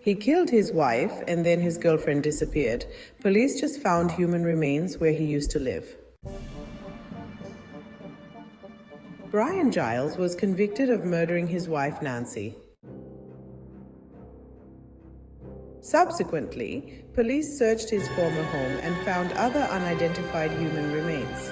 He killed his wife and then his girlfriend disappeared. Police just found human remains where he used to live. Brian Giles was convicted of murdering his wife Nancy. Subsequently, police searched his former home and found other unidentified human remains.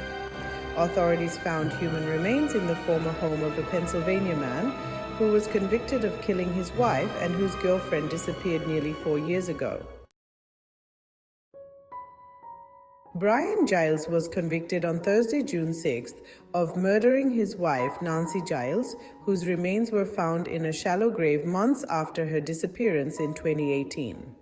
Authorities found human remains in the former home of a Pennsylvania man who was convicted of killing his wife and whose girlfriend disappeared nearly 4 years ago. Brian Giles was convicted on Thursday, June 6th, of murdering his wife, Nancy Giles, whose remains were found in a shallow grave months after her disappearance in 2018.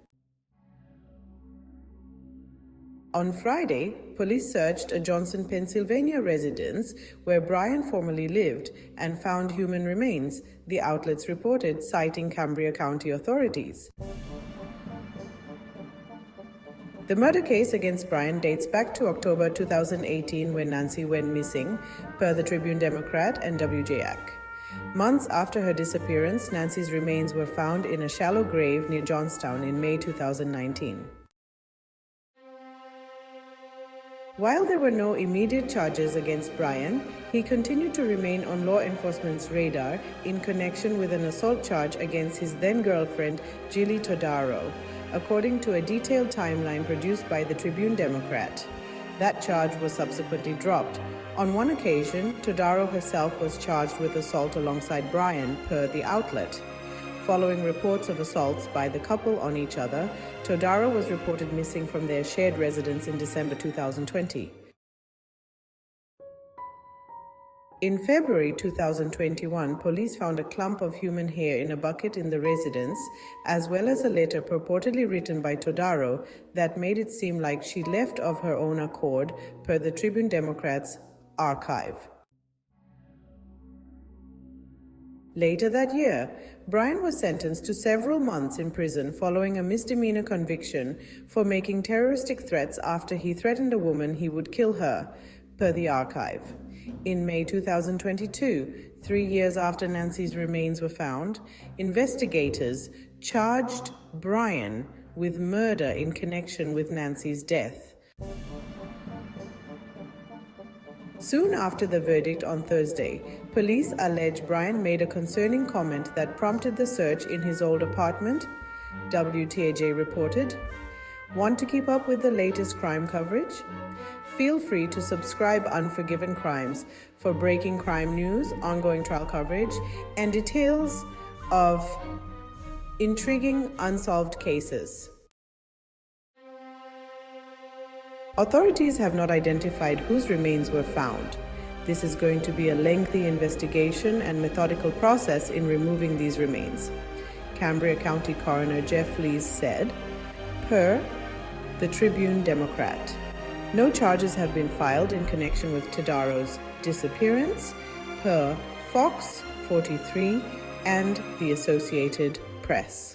On Friday, police searched a Johnson, Pennsylvania residence where Brian formerly lived and found human remains, the outlets reported, citing Cambria County authorities. The murder case against Brian dates back to October 2018 when Nancy went missing, per the Tribune-Democrat and WJAC. Months after her disappearance, Nancy's remains were found in a shallow grave near Johnstown in May 2019. While there were no immediate charges against Brian, he continued to remain on law enforcement's radar in connection with an assault charge against his then-girlfriend, Jilly Todaro, according to a detailed timeline produced by the Tribune-Democrat. That charge was subsequently dropped. On one occasion, Todaro herself was charged with assault alongside Brian, per the outlet. Following reports of assaults by the couple on each other, Todaro was reported missing from their shared residence in December 2020. In February 2021, police found a clump of human hair in a bucket in the residence, as well as a letter purportedly written by Todaro that made it seem like she left of her own accord, per the Tribune-Democrat's archive. Later that year, Brian was sentenced to several months in prison following a misdemeanor conviction for making terroristic threats after he threatened a woman he would kill her, per the archive. In May 2022, 3 years after Nancy's remains were found, investigators charged Brian with murder in connection with Nancy's death. Soon after the verdict on Thursday, police allege Brian made a concerning comment that prompted the search in his old apartment, WTAJ reported. Want to keep up with the latest crime coverage? Feel free to subscribe Unforgiven Crimes for breaking crime news, ongoing trial coverage, and details of intriguing unsolved cases. Authorities have not identified whose remains were found. This is going to be a lengthy investigation and methodical process in removing these remains, Cambria County Coroner Jeff Lees said, per the Tribune-Democrat. No charges have been filed in connection with Todaro's disappearance, per Fox 43 and the Associated Press.